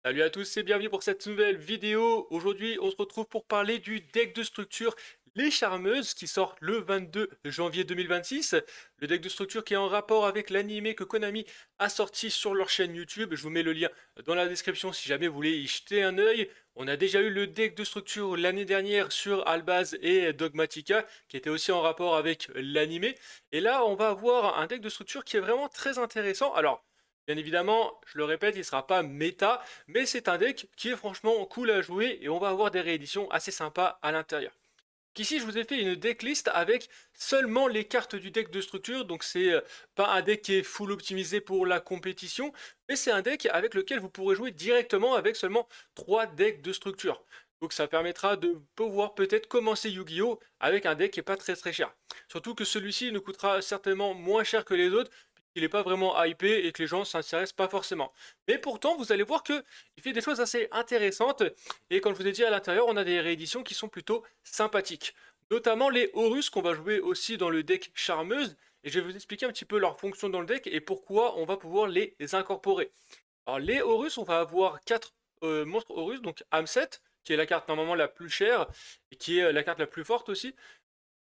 Salut à tous et bienvenue pour cette nouvelle vidéo. Aujourd'hui, on se retrouve pour parler du deck de structure Les Charmeuses qui sort le 22 janvier 2026. Le deck de structure qui est en rapport avec l'animé que Konami a sorti sur leur chaîne YouTube. Je vous mets le lien dans la description si jamais vous voulez y jeter un œil. On a déjà eu le deck de structure l'année dernière sur Albaz et Dogmatica qui était aussi en rapport avec l'animé. Et là, on va avoir un deck de structure qui est vraiment très intéressant. Alors, bien évidemment, je le répète, il ne sera pas méta, mais c'est un deck qui est franchement cool à jouer et on va avoir des rééditions assez sympas à l'intérieur. Ici, je vous ai fait une decklist avec seulement les cartes du deck de structure, donc c'est pas un deck qui est full optimisé pour la compétition, mais c'est un deck avec lequel vous pourrez jouer directement avec seulement 3 decks de structure. Donc ça permettra de pouvoir peut-être commencer Yu-Gi-Oh! Avec un deck qui est pas très très cher. Surtout que celui-ci nous coûtera certainement moins cher que les autres, puisqu'il n'est pas vraiment hypé et que les gens s'intéressent pas forcément. Mais pourtant, vous allez voir que il fait des choses assez intéressantes, et comme je vous ai dit à l'intérieur, on a des rééditions qui sont plutôt sympathiques. Notamment les Horus qu'on va jouer aussi dans le deck Charmeuse, et je vais vous expliquer un petit peu leur fonction dans le deck et pourquoi on va pouvoir les incorporer. Alors les Horus, on va avoir 4 monstres Horus, donc Hamset, qui est la carte normalement la plus chère, et qui est la carte la plus forte aussi.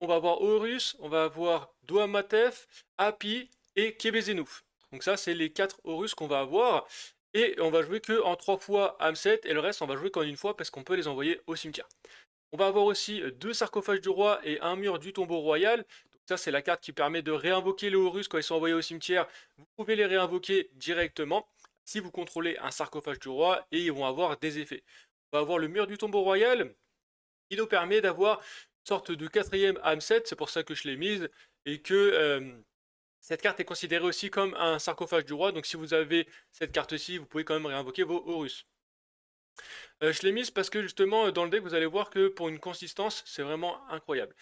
On va avoir Horus, on va avoir Doamatef, Happy et Kebezenouf. Donc ça, c'est les 4 Horus qu'on va avoir. Et on va jouer que en 3 fois Hamset, et le reste, on va jouer qu'en une fois parce qu'on peut les envoyer au cimetière. On va avoir aussi 2 sarcophages du roi et un mur du tombeau royal. Donc ça, c'est la carte qui permet de réinvoquer les Horus quand ils sont envoyés au cimetière. Vous pouvez les réinvoquer directement si vous contrôlez un sarcophage du roi et ils vont avoir des effets. On va avoir le mur du tombeau royal. Il nous permet d'avoir une sorte de quatrième Hamset, c'est pour ça que je l'ai mise, et que cette carte est considérée aussi comme un sarcophage du roi, donc si vous avez cette carte-ci, vous pouvez quand même réinvoquer vos Horus. Je l'ai mise parce que justement, dans le deck, vous allez voir que pour une consistance, c'est vraiment incroyable.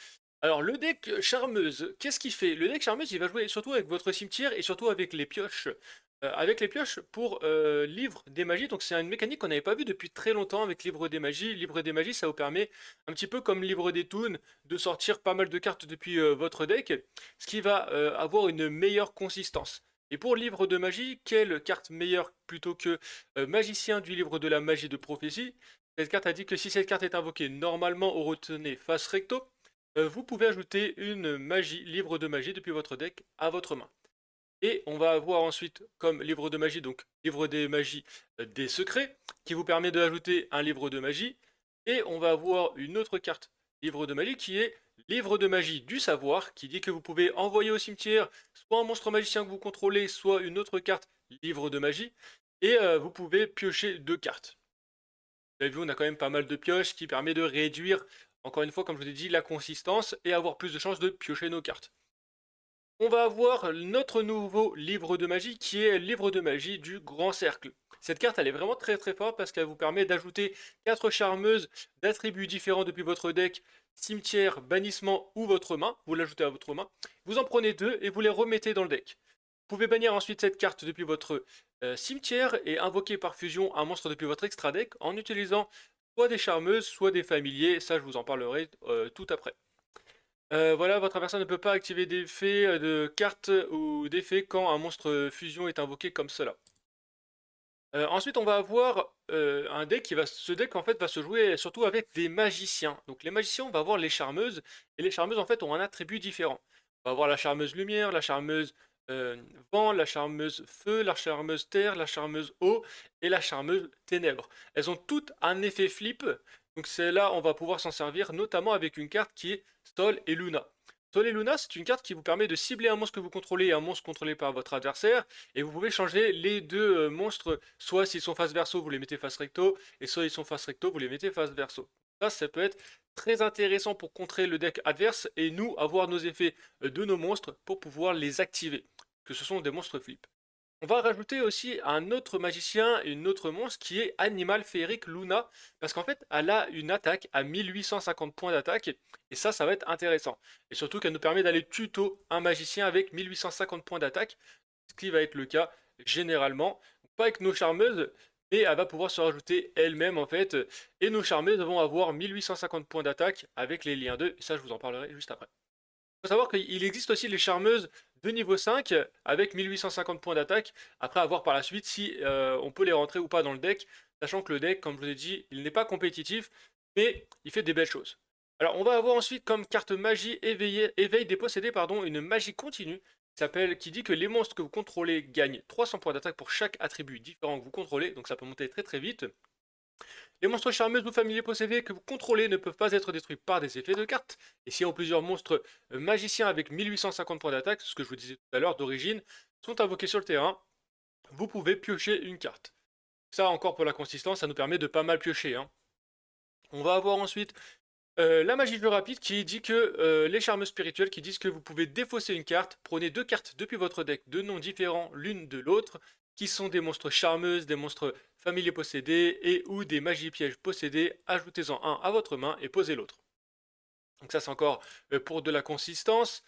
Alors, le deck Charmeuse, qu'est-ce qu'il fait? Le deck Charmeuse, il va jouer surtout avec votre cimetière et surtout avec les pioches. Avec les pioches pour Livre des Magies, donc c'est une mécanique qu'on n'avait pas vue depuis très longtemps avec Livre des Magies. Livre des Magies, ça vous permet, un petit peu comme Livre des Toons, de sortir pas mal de cartes depuis votre deck, ce qui va avoir une meilleure consistance. Et pour Livre de Magie, quelle carte meilleure plutôt que Magicien du Livre de la Magie de Prophétie? Cette carte a dit que si cette carte est invoquée normalement au retenez face recto, vous pouvez ajouter une magie, livre de magie depuis votre deck à votre main. Et on va avoir ensuite comme livre de magie, donc livre des magies des secrets, qui vous permet d'ajouter un livre de magie. Et on va avoir une autre carte livre de magie qui est livre de magie du savoir, qui dit que vous pouvez envoyer au cimetière soit un monstre magicien que vous contrôlez, soit une autre carte livre de magie. Et vous pouvez piocher 2 cartes. Vous avez vu, on a quand même pas mal de pioches qui permet de réduire, encore une fois, comme je vous ai dit, la consistance et avoir plus de chances de piocher nos cartes. On va avoir notre nouveau livre de magie qui est le livre de magie du grand cercle. Cette carte elle est vraiment très très forte parce qu'elle vous permet d'ajouter 4 charmeuses d'attributs différents depuis votre deck, cimetière, bannissement ou votre main. Vous l'ajoutez à votre main. Vous en prenez 2 et vous les remettez dans le deck. Vous pouvez bannir ensuite cette carte depuis votre cimetière et invoquer par fusion un monstre depuis votre extra deck en utilisant soit des charmeuses, soit des familiers. Ça, je vous en parlerai tout après. Voilà, votre adversaire ne peut pas activer d'effets de cartes ou d'effets quand un monstre fusion est invoqué comme cela. Ensuite, on va avoir un deck ce deck en fait va se jouer surtout avec des magiciens. Donc les magiciens, on va avoir les charmeuses et les charmeuses en fait ont un attribut différent. On va avoir la charmeuse lumière, la charmeuse vent, la charmeuse feu, la charmeuse terre, la charmeuse eau et la charmeuse ténèbres. Elles ont toutes un effet flip. Donc c'est là on va pouvoir s'en servir notamment avec une carte qui est Sol et Luna. Sol et Luna, c'est une carte qui vous permet de cibler un monstre que vous contrôlez et un monstre contrôlé par votre adversaire et vous pouvez changer les deux monstres, soit s'ils sont face verso, vous les mettez face recto, et soit ils sont face recto, vous les mettez face verso. Ça peut être très intéressant pour contrer le deck adverse et nous avoir nos effets de nos monstres pour pouvoir les activer, que ce sont des monstres flip. On va rajouter aussi un autre magicien et une autre monstre qui est Animal Féerique Luna, parce qu'en fait, elle a une attaque à 1850 points d'attaque, et ça va être intéressant. Et surtout qu'elle nous permet d'aller tuto un magicien avec 1850 points d'attaque, ce qui va être le cas généralement. Pas avec nos charmeuses, mais elle va pouvoir se rajouter elle-même en fait, et nos charmeuses vont avoir 1850 points d'attaque avec les liens 2, et ça je vous en parlerai juste après. Il faut savoir qu'il existe aussi les charmeuses de niveau 5 avec 1850 points d'attaque. Après, à voir par la suite si on peut les rentrer ou pas dans le deck, sachant que le deck, comme je vous ai dit, il n'est pas compétitif, mais il fait des belles choses. Alors, on va avoir ensuite comme carte magie éveil des possédés, pardon, une magie continue qui dit que les monstres que vous contrôlez gagnent 300 points d'attaque pour chaque attribut différent que vous contrôlez, donc ça peut monter très très vite. Les monstres charmeuses ou familiers possédés que vous contrôlez ne peuvent pas être détruits par des effets de cartes. Et s'il y a plusieurs monstres magiciens avec 1850 points d'attaque, ce que je vous disais tout à l'heure d'origine, sont invoqués sur le terrain, vous pouvez piocher une carte. Ça encore pour la consistance, ça nous permet de pas mal piocher, hein. On va avoir ensuite la magie de rapide qui dit que les charmeuses spirituelles qui disent que vous pouvez défausser une carte, prenez deux cartes depuis votre deck de noms différents l'une de l'autre, qui sont des monstres charmeuses, des monstres familiers possédés et ou des magies pièges possédés, ajoutez-en un à votre main et posez l'autre. Donc ça c'est encore pour de la consistance.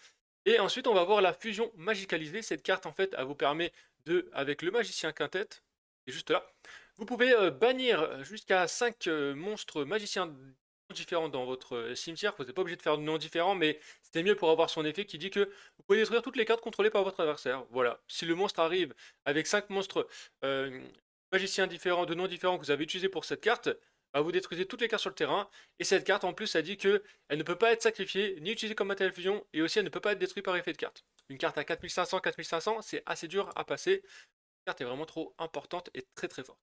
Et ensuite on va voir la fusion magicalisée. Cette carte en fait elle vous permet de, avec le magicien quintet, qui est juste là, vous pouvez bannir jusqu'à 5 monstres magiciens différents dans votre cimetière. Vous n'êtes pas obligé de faire de noms différents, mais c'était mieux pour avoir son effet qui dit que vous pouvez détruire toutes les cartes contrôlées par votre adversaire. Voilà. Si le monstre arrive avec 5 monstres euh, magiciens différents, de noms différents que vous avez utilisés pour cette carte, bah, vous détruisez toutes les cartes sur le terrain. Et cette carte en plus, ça dit que elle ne peut pas être sacrifiée, ni utilisée comme matériel fusion, et aussi elle ne peut pas être détruite par effet de carte. Une carte à 4500, c'est assez dur à passer. La carte est vraiment trop importante et très très forte.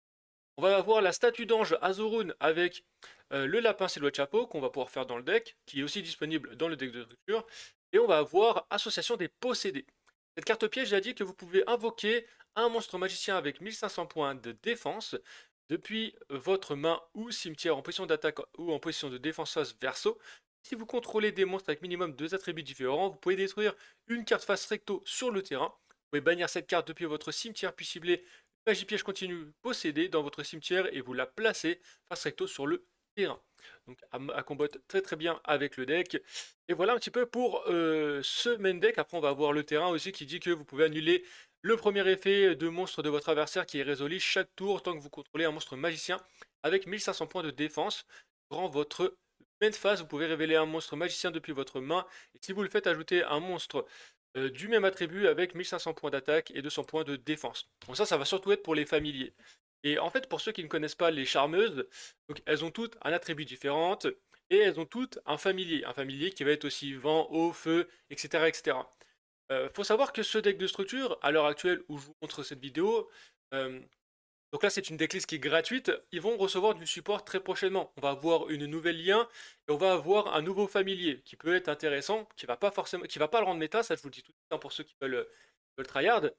On va avoir la statue d'ange Azurun avec le lapin silhouette chapeau qu'on va pouvoir faire dans le deck, qui est aussi disponible dans le deck de structure. Et on va avoir association des possédés. Cette carte piège a dit que vous pouvez invoquer un monstre magicien avec 1500 points de défense depuis votre main ou cimetière en position d'attaque ou en position de défense face verso. Si vous contrôlez des monstres avec minimum 2 attributs différents, vous pouvez détruire une carte face recto sur le terrain. Vous pouvez bannir cette carte depuis votre cimetière puis cibler magie piège continue possédée dans votre cimetière et vous la placez face recto sur le terrain. Donc à combattre très très bien avec le deck. Et voilà un petit peu pour ce main deck. Après on va avoir le terrain aussi qui dit que vous pouvez annuler le premier effet de monstre de votre adversaire qui est résolu chaque tour tant que vous contrôlez un monstre magicien avec 1500 points de défense. Durant votre main phase, vous pouvez révéler un monstre magicien depuis votre main. Et si vous le faites ajouter un monstre du même attribut avec 1500 points d'attaque et 200 points de défense. Donc ça va surtout être pour les familiers. Et en fait, pour ceux qui ne connaissent pas les charmeuses, donc elles ont toutes un attribut différent et elles ont toutes un familier qui va être aussi vent, eau, feu, etc. etc. Faut savoir que ce deck de structure, à l'heure actuelle où je vous montre cette vidéo, euh, donc là, c'est une decklist qui est gratuite. Ils vont recevoir du support très prochainement. On va avoir une nouvelle lien et on va avoir un nouveau familier qui peut être intéressant, qui va pas forcément, qui va pas le rendre méta, ça je vous le dis tout de suite hein, pour ceux qui veulent tryhard.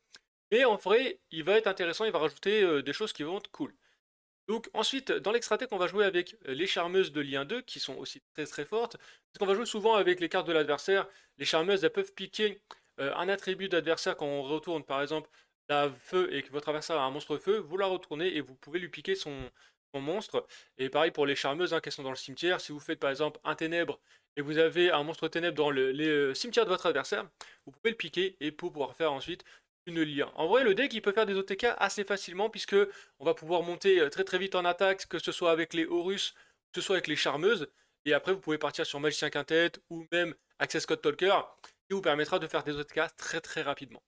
Mais en vrai, il va être intéressant, il va rajouter des choses qui vont être cool. Donc ensuite, dans l'extra tech, on va jouer avec les charmeuses de lien 2 qui sont aussi très très fortes. Parce qu'on va jouer souvent avec les cartes de l'adversaire. Les charmeuses, elles peuvent piquer un attribut d'adversaire quand on retourne par exemple la feu et que votre adversaire a un monstre feu, vous la retournez et vous pouvez lui piquer son monstre. Et pareil pour les charmeuses hein, qui sont dans le cimetière. Si vous faites par exemple un ténèbre et vous avez un monstre ténèbre dans les cimetières de votre adversaire, vous pouvez le piquer et pour pouvoir faire ensuite une lien. En vrai, le deck il peut faire des OTK assez facilement puisque on va pouvoir monter très très vite en attaque, que ce soit avec les Horus, que ce soit avec les charmeuses. Et après, vous pouvez partir sur Magicien Quintet ou même Access Code Talker qui vous permettra de faire des OTK très très rapidement.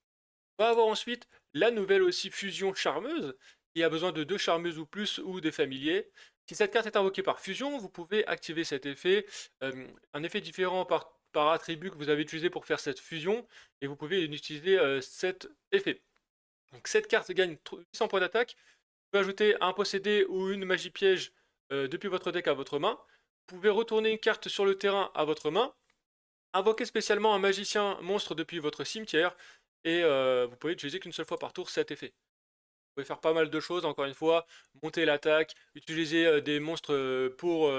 On va avoir ensuite la nouvelle aussi fusion charmeuse qui a besoin de deux charmeuses ou plus ou des familiers. Si cette carte est invoquée par fusion, vous pouvez activer cet effet, un effet différent par attribut que vous avez utilisé pour faire cette fusion, et vous pouvez utiliser cet effet. Donc cette carte gagne 800 points d'attaque. Vous pouvez ajouter un possédé ou une magie piège depuis votre deck à votre main. Vous pouvez retourner une carte sur le terrain à votre main. Invoquer spécialement un magicien monstre depuis votre cimetière. Et vous pouvez utiliser qu'une seule fois par tour cet effet. Vous pouvez faire pas mal de choses, encore une fois. Monter l'attaque, utiliser des monstres pour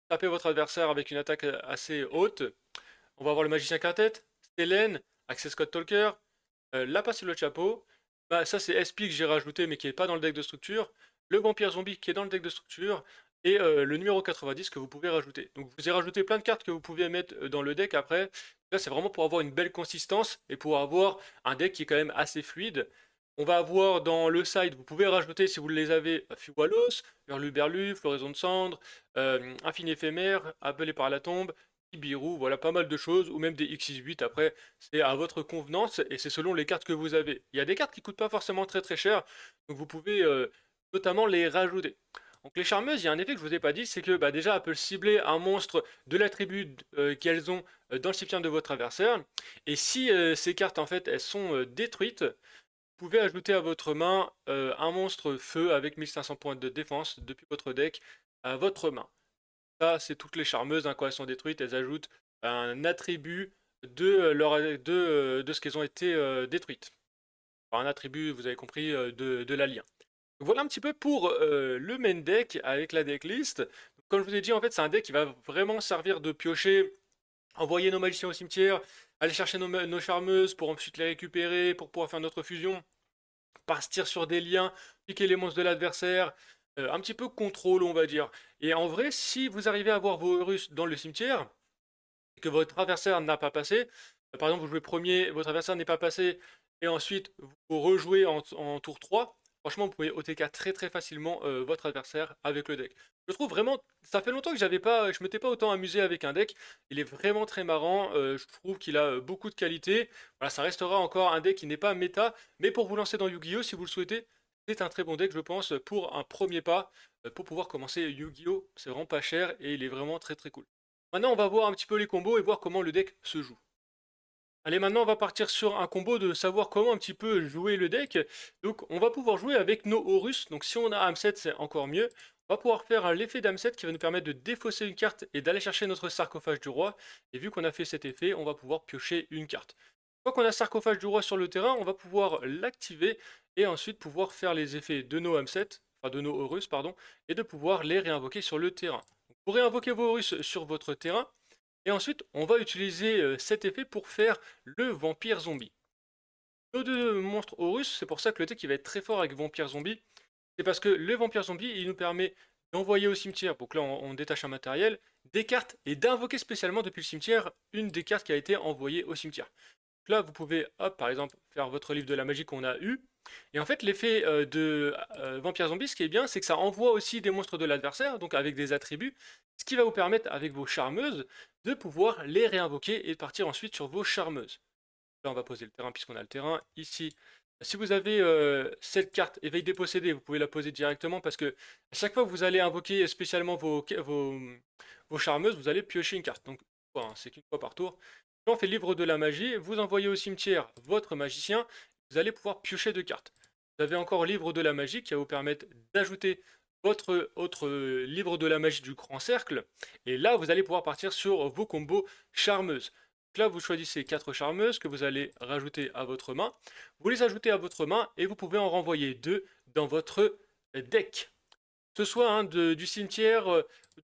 taper votre adversaire avec une attaque assez haute. On va avoir le magicien quintet, Stélène, Access Code Talker, Lapin sur le chapeau. Bah, ça c'est SP que j'ai rajouté mais qui n'est pas dans le deck de structure. Le vampire zombie qui est dans le deck de structure. Et le numéro 90 que vous pouvez rajouter. Donc je vous ai rajouté plein de cartes que vous pouvez mettre dans le deck après. Là c'est vraiment pour avoir une belle consistance et pour avoir un deck qui est quand même assez fluide. On va avoir dans le side, vous pouvez rajouter si vous les avez, Fuwalos, Hurluberlu, Floraison de Cendre, Infini éphémère, Appelé par la tombe, Nibiru, voilà pas mal de choses, ou même des X68, après c'est à votre convenance et c'est selon les cartes que vous avez. Il y a des cartes qui coûtent pas forcément très très cher, donc vous pouvez notamment les rajouter. Donc les charmeuses, il y a un effet que je vous ai pas dit, c'est que bah, déjà elles peuvent cibler un monstre de l'attribut qu'elles ont dans le cimetière de votre adversaire, et si ces cartes en fait elles sont détruites, vous pouvez ajouter à votre main un monstre feu avec 1500 points de défense depuis votre deck à votre main. Ça, c'est toutes les charmeuses, hein, quand elles sont détruites, elles ajoutent un attribut de ce qu'elles ont été détruites. Enfin, un attribut, vous avez compris, de l'alien. Donc voilà un petit peu pour le main deck avec la decklist. Comme je vous ai dit, en fait, c'est un deck qui va vraiment servir de piocher, envoyer nos magiciens au cimetière, aller chercher nos charmeuses pour ensuite les récupérer, pour pouvoir faire notre fusion, partir sur des liens, piquer les monstres de l'adversaire, un petit peu contrôle, on va dire. Et en vrai, si vous arrivez à avoir vos Horus dans le cimetière, et que votre adversaire n'a pas passé, par exemple, vous jouez premier, votre adversaire n'est pas passé, et ensuite vous rejouez en tour 3, franchement, vous pouvez OTK très très facilement votre adversaire avec le deck. Je trouve vraiment, ça fait longtemps que je m'étais pas autant amusé avec un deck. Il est vraiment très marrant. Je trouve qu'il a beaucoup de qualité. Voilà, ça restera encore un deck qui n'est pas méta, mais pour vous lancer dans Yu-Gi-Oh, si vous le souhaitez, c'est un très bon deck, je pense, pour un premier pas, pour pouvoir commencer Yu-Gi-Oh. C'est vraiment pas cher et il est vraiment très très cool. Maintenant, on va voir un petit peu les combos et voir comment le deck se joue. Allez, maintenant, on va partir sur un combo de savoir comment un petit peu jouer le deck. Donc, on va pouvoir jouer avec nos Horus. Donc, si on a Hamset, c'est encore mieux. On va pouvoir faire l'effet d'Hamset qui va nous permettre de défausser une carte et d'aller chercher notre sarcophage du roi. Et vu qu'on a fait cet effet, on va pouvoir piocher une carte. Une fois qu'on a sarcophage du roi sur le terrain, on va pouvoir l'activer et ensuite pouvoir faire les effets de nos Hamset, enfin de nos Horus, pardon, et de pouvoir les réinvoquer sur le terrain. Donc, pour réinvoquer vos Horus sur votre terrain, et ensuite, on va utiliser cet effet pour faire le vampire zombie. Nos deux monstres Horus, c'est pour ça que le deck il va être très fort avec vampire zombie. C'est parce que le vampire zombie, il nous permet d'envoyer au cimetière, donc là on détache un matériel, des cartes et d'invoquer spécialement depuis le cimetière une des cartes qui a été envoyée au cimetière. Donc là, vous pouvez, hop, par exemple, faire votre livre de la magie qu'on a eu. Et en fait, l'effet de Vampire Zombie, ce qui est bien, c'est que ça envoie aussi des monstres de l'adversaire, donc avec des attributs, ce qui va vous permettre, avec vos charmeuses, de pouvoir les réinvoquer et de partir ensuite sur vos charmeuses. Là, on va poser le terrain puisqu'on a le terrain. Ici, si vous avez cette carte Éveil dépossédé, vous pouvez la poser directement parce que à chaque fois que vous allez invoquer spécialement vos charmeuses, vous allez piocher une carte. Donc, hein, c'est qu'une fois par tour. Là, on fait livre de la magie. Vous envoyez au cimetière votre magicien. Vous allez pouvoir piocher deux cartes. Vous avez encore livre de la magie qui va vous permettre d'ajouter votre autre livre de la magie du grand cercle. Et là, vous allez pouvoir partir sur vos combos charmeuses. Donc là, vous choisissez 4 charmeuses que vous allez rajouter à votre main. Vous les ajoutez à votre main et vous pouvez en renvoyer 2 dans votre deck. Que ce soit hein, du cimetière,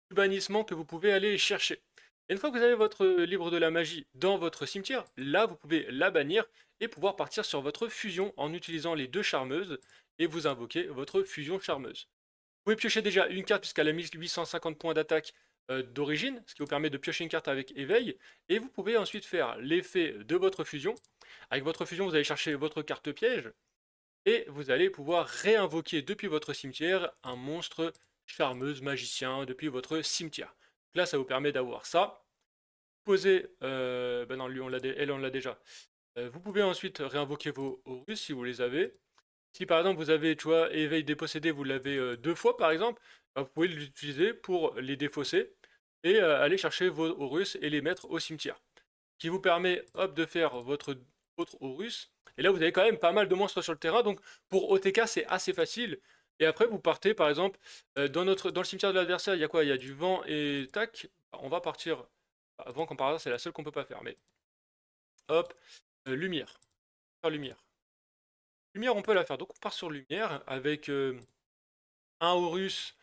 du bannissement que vous pouvez aller chercher. Et une fois que vous avez votre livre de la magie dans votre cimetière, là, vous pouvez la bannir et pouvoir partir sur votre fusion en utilisant les 2 charmeuses et vous invoquez votre fusion charmeuse. Vous pouvez piocher déjà une carte puisqu'elle a 1850 points d'attaque d'origine, ce qui vous permet de piocher une carte avec éveil. Et vous pouvez ensuite faire l'effet de votre fusion. Avec votre fusion, vous allez chercher votre carte piège. Et vous allez pouvoir réinvoquer depuis votre cimetière un monstre charmeuse magicien depuis votre cimetière. Donc là, ça vous permet d'avoir ça. Posez, ben non, lui on l'a, elle on l'a déjà. Vous pouvez ensuite réinvoquer vos Horus si vous les avez. Si par exemple vous avez, tu vois, éveil dépossédé, vous l'avez 2 fois par exemple, bah, vous pouvez l'utiliser pour les défausser et aller chercher vos Horus et les mettre au cimetière. Qui vous permet, hop, de faire votre autre Horus. Et là, vous avez quand même pas mal de monstres sur le terrain, donc pour OTK, c'est assez facile. Et après, vous partez, par exemple, dans le cimetière de l'adversaire, il y a quoi? Il y a du vent et tac. On va partir. Avant, comme par hasard, c'est la seule qu'on peut pas faire. Mais hop, lumière. Faire lumière. Lumière, on peut la faire. Donc on part sur lumière avec un Horus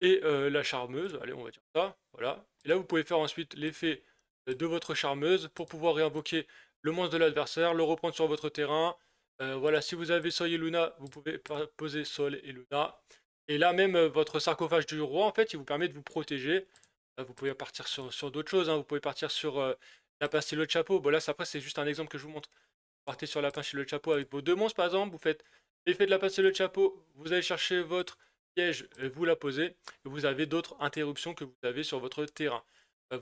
et la charmeuse. Allez, on va dire ça. Voilà. Et là, vous pouvez faire ensuite l'effet de votre charmeuse pour pouvoir réinvoquer le monstre de l'adversaire, le reprendre sur votre terrain. Voilà, si vous avez Sol et Luna, vous pouvez poser Sol et Luna. Et là, même votre sarcophage du roi, en fait, il vous permet de vous protéger. Vous pouvez partir sur d'autres choses, hein. Vous pouvez partir sur la pastille de chapeau. Bon, là, après, c'est juste un exemple que je vous montre. Partez sur la pince et le chapeau avec vos 2 monstres par exemple, vous faites l'effet de la pince et le chapeau, vous allez chercher votre piège, vous la posez, et vous avez d'autres interruptions que vous avez sur votre terrain.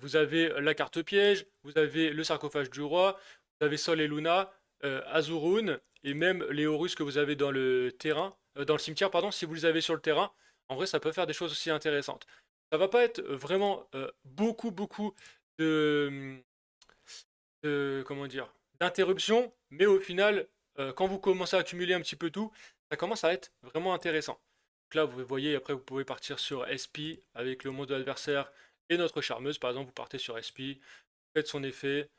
Vous avez la carte piège, vous avez le sarcophage du roi, vous avez Sol et Luna, Azurun, et même les Horus que vous avez dans le terrain, dans le cimetière, pardon, si vous les avez sur le terrain. En vrai, ça peut faire des choses aussi intéressantes. Ça va pas être vraiment beaucoup de, comment dire, d'interruptions, mais au final, quand vous commencez à accumuler un petit peu tout, ça commence à être vraiment intéressant. Donc là, vous voyez, après, vous pouvez partir sur SP avec le monde de l'adversaire et notre charmeuse. Par exemple, vous partez sur SP, faites son effet,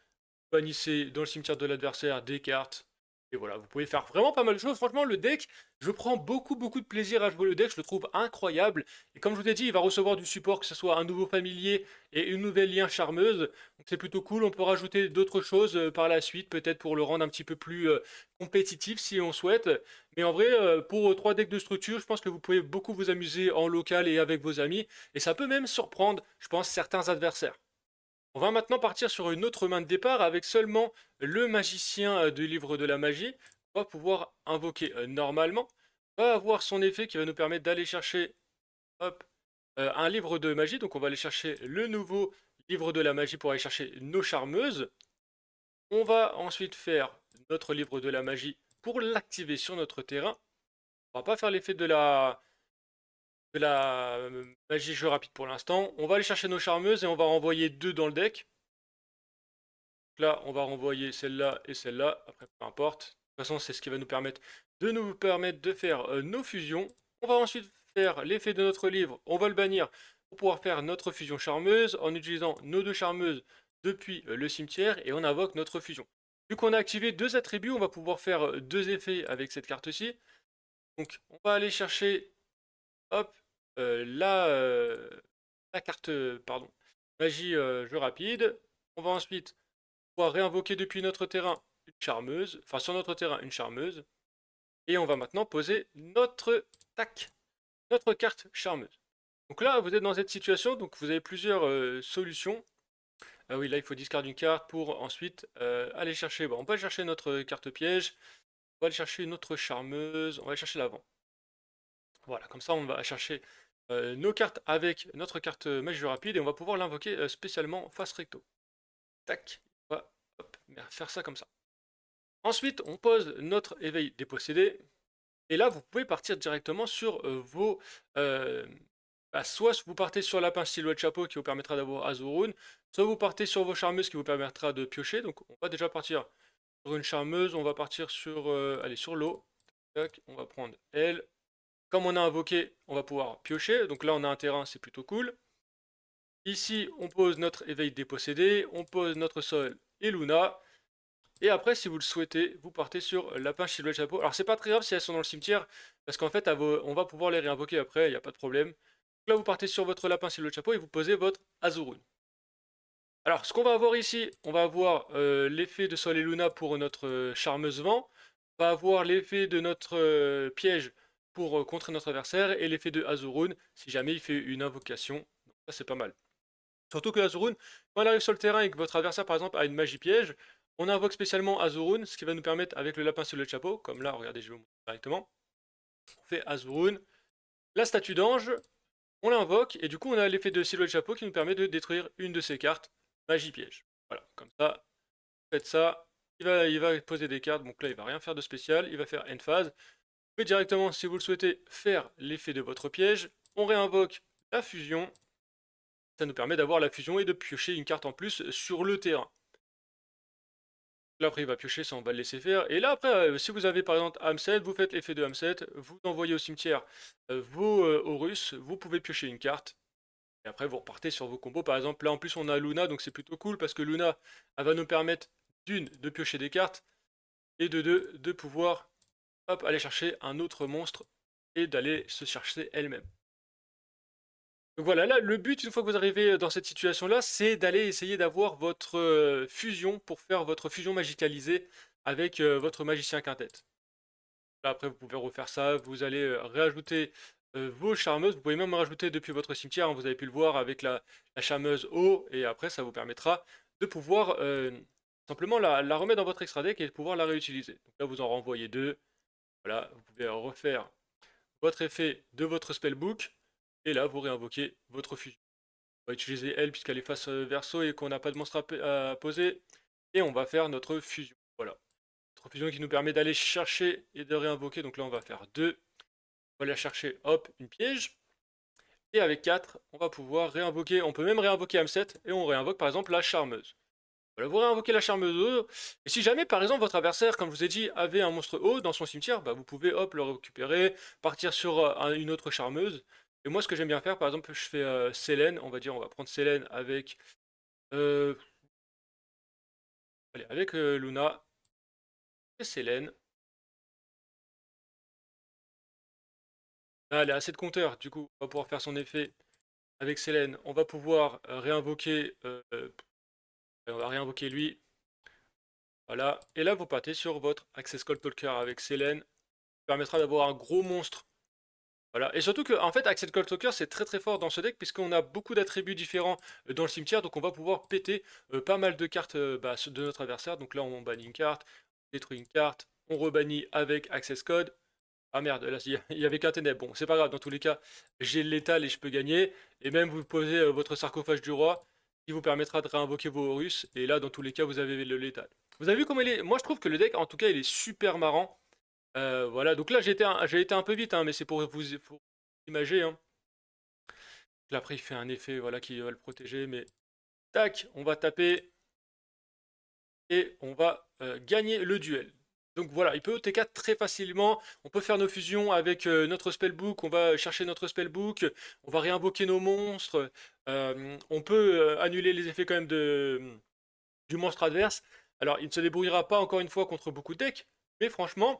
bannissez dans le cimetière de l'adversaire des cartes. Et voilà, vous pouvez faire vraiment pas mal de choses. Franchement, le deck, je prends beaucoup de plaisir à jouer le deck. Je le trouve incroyable. Et comme je vous ai dit, il va recevoir du support, que ce soit un nouveau familier et une nouvelle lien charmeuse. Donc c'est plutôt cool. On peut rajouter d'autres choses par la suite, peut-être pour le rendre un petit peu plus compétitif si on souhaite. Mais en vrai, pour 3 decks de structure, je pense que vous pouvez beaucoup vous amuser en local et avec vos amis. Et ça peut même surprendre, je pense, certains adversaires. On va maintenant partir sur une autre main de départ avec seulement le magicien du livre de la magie. On va pouvoir invoquer normalement. On va avoir son effet qui va nous permettre d'aller chercher hop, un livre de magie. Donc on va aller chercher le nouveau livre de la magie pour aller chercher nos charmeuses. On va ensuite faire notre livre de la magie pour l'activer sur notre terrain. On va pas faire l'effet de la magie jeu rapide pour l'instant. On va aller chercher nos charmeuses et on va renvoyer 2 dans le deck. Là, on va renvoyer celle-là et celle-là. Après, peu importe. De toute façon, c'est ce qui va nous permettre de faire nos fusions. On va ensuite faire l'effet de notre livre. On va le bannir pour pouvoir faire notre fusion charmeuse en utilisant nos 2 charmeuses depuis le cimetière et on invoque notre fusion. Vu qu'on a activé 2 attributs, on va pouvoir faire 2 effets avec cette carte-ci. Donc, on va aller chercher, hop, la carte, pardon, magie jeu rapide. On va ensuite pouvoir réinvoquer depuis notre terrain une charmeuse, enfin sur notre terrain une charmeuse, et on va maintenant poser notre tac, notre carte charmeuse. Donc là, vous êtes dans cette situation, donc vous avez plusieurs solutions. Ah oui, là il faut discard une carte pour ensuite aller chercher. Bon, on va chercher notre carte piège, on va aller chercher notre charmeuse, on va aller chercher l'avant. Voilà, comme ça on va chercher nos cartes avec notre carte magie rapide et on va pouvoir l'invoquer spécialement face recto. Tac, on va hop, faire ça comme ça. Ensuite, on pose notre éveil dépossédé. Et là, vous pouvez partir directement sur vos... soit vous partez sur lapin silhouette chapeau qui vous permettra d'avoir Azurun, soit vous partez sur vos charmeuses qui vous permettra de piocher. Donc on va déjà partir sur une charmeuse, on va partir sur, allez, sur l'eau. On va prendre elle. Comme on a invoqué, on va pouvoir piocher. Donc là, on a un terrain, c'est plutôt cool. Ici, on pose notre éveil dépossédé, on pose notre sol et Luna. Et après, si vous le souhaitez, vous partez sur lapin, silhouette, chapeau. Alors, c'est pas très grave si elles sont dans le cimetière, parce qu'en fait, on va pouvoir les réinvoquer après, il n'y a pas de problème. Donc là, vous partez sur votre lapin, silhouette, chapeau et vous posez votre Azurun. Alors, ce qu'on va avoir ici, on va avoir l'effet de Sol et Luna pour notre charmeuse vent. On va avoir l'effet de notre piège pour contrer notre adversaire et l'effet de Azurun si jamais il fait une invocation. Donc, ça, c'est pas mal. Surtout que Azurun, quand elle arrive sur le terrain et que votre adversaire par exemple a une magie piège, on invoque spécialement Azurun, ce qui va nous permettre avec le lapin sur le chapeau, comme là, regardez, je vais vous montrer directement. On fait Azurun, la statue d'ange, on l'invoque, et du coup on a l'effet de silhouette chapeau qui nous permet de détruire une de ces cartes, magie piège. Voilà, comme ça, faites ça, il va poser des cartes, donc là il va rien faire de spécial, il va faire end phase. Vous pouvez directement, si vous le souhaitez, faire l'effet de votre piège, on réinvoque la fusion, ça nous permet d'avoir la fusion et de piocher une carte en plus sur le terrain. Là après il va piocher, ça on va le laisser faire. Et là après, si vous avez par exemple Hamset, vous faites l'effet de Hamset, vous envoyez au cimetière vos Horus, vous pouvez piocher une carte. Et après vous repartez sur vos combos. Par exemple là en plus on a Luna, donc c'est plutôt cool parce que Luna, elle va nous permettre d'une, de piocher des cartes, et de deux, de pouvoir hop, aller chercher un autre monstre et d'aller se chercher elle-même. Donc voilà, là, le but, une fois que vous arrivez dans cette situation-là, c'est d'aller essayer d'avoir votre fusion pour faire votre fusion magicalisée avec votre magicien quintet. Là, après, vous pouvez refaire ça, vous allez réajouter vos charmeuses, vous pouvez même rajouter depuis votre cimetière, hein, vous avez pu le voir avec la charmeuse eau, et après, ça vous permettra de pouvoir simplement la remettre dans votre extra deck et de pouvoir la réutiliser. Donc là, vous en renvoyez 2, voilà, vous pouvez refaire votre effet de votre spellbook, et là, vous réinvoquez votre fusion. On va utiliser elle puisqu'elle est face verso et qu'on n'a pas de monstre à poser. Et on va faire notre fusion. Voilà. Notre fusion qui nous permet d'aller chercher et de réinvoquer. Donc là, on va faire 2. On va aller chercher, hop, une piège. Et avec 4, on va pouvoir réinvoquer. On peut même réinvoquer Hamset et on réinvoque par exemple la charmeuse. Voilà, vous réinvoquez la charmeuse haut. Et si jamais, par exemple, votre adversaire, comme je vous ai dit, avait un monstre haut dans son cimetière, bah, vous pouvez hop, le récupérer, partir sur une autre charmeuse. Et moi, ce que j'aime bien faire, par exemple, je fais Selene, on va dire, on va prendre Selene avec, euh, allez, avec Luna et Selene. Là, elle a assez de compteurs, du coup, on va pouvoir faire son effet avec Selene. On va pouvoir réinvoquer, on va réinvoquer lui. Voilà. Et là, vous partez sur votre Access Call Talker avec Selene. Ça permettra d'avoir un gros monstre. Voilà. Et surtout que, en fait, Access Call Talker, c'est très très fort dans ce deck, puisqu'on a beaucoup d'attributs différents dans le cimetière. Donc, on va pouvoir péter pas mal de cartes de notre adversaire. Donc là, on bannit une carte, on détruit une carte, on rebannit avec Access Code. Ah merde, là, il y avait qu'un ténèbre. Bon, c'est pas grave, dans tous les cas, j'ai le létal et je peux gagner. Et même, vous posez votre sarcophage du roi, qui vous permettra de réinvoquer vos Horus. Et là, dans tous les cas, vous avez le létal. Vous avez vu comment il est? Moi, je trouve que le deck, en tout cas, il est super marrant. Voilà, donc là, j'ai été un peu vite, hein, mais c'est pour imager. Hein. Là, après, il fait un effet voilà, qui va le protéger. Mais tac, on va taper et on va gagner le duel. Donc voilà, il peut OTK très facilement. On peut faire nos fusions avec notre spellbook. On va chercher notre spellbook. On va réinvoquer nos monstres. On peut annuler les effets quand même du monstre adverse. Alors, il ne se débrouillera pas encore une fois contre beaucoup de decks. Mais franchement,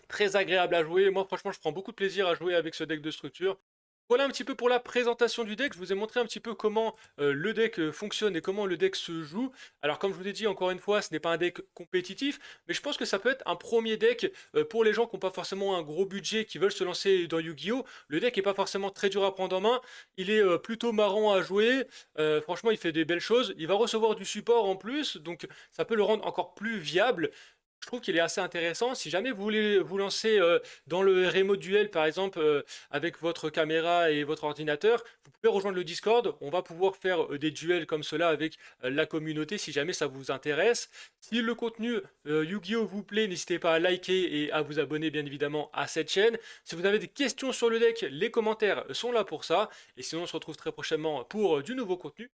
très agréable à jouer. Moi, franchement, je prends beaucoup de plaisir à jouer avec ce deck de structure. Voilà un petit peu pour la présentation du deck. Je vous ai montré un petit peu comment le deck fonctionne et comment le deck se joue. Alors comme je vous ai dit encore une fois, ce n'est pas un deck compétitif, mais je pense que ça peut être un premier deck pour les gens qui n'ont pas forcément un gros budget, qui veulent se lancer dans Yu-Gi-Oh! Le deck n'est pas forcément très dur à prendre en main. Il est plutôt marrant à jouer. Franchement, il fait des belles choses. Il va recevoir du support en plus, donc ça peut le rendre encore plus viable. Je trouve qu'il est assez intéressant. Si jamais vous voulez vous lancer dans le remote duel, par exemple, avec votre caméra et votre ordinateur, vous pouvez rejoindre le Discord. On va pouvoir faire des duels comme cela avec la communauté si jamais ça vous intéresse. Si le contenu Yu-Gi-Oh vous plaît, n'hésitez pas à liker et à vous abonner bien évidemment à cette chaîne. Si vous avez des questions sur le deck, les commentaires sont là pour ça. Et sinon, on se retrouve très prochainement pour du nouveau contenu.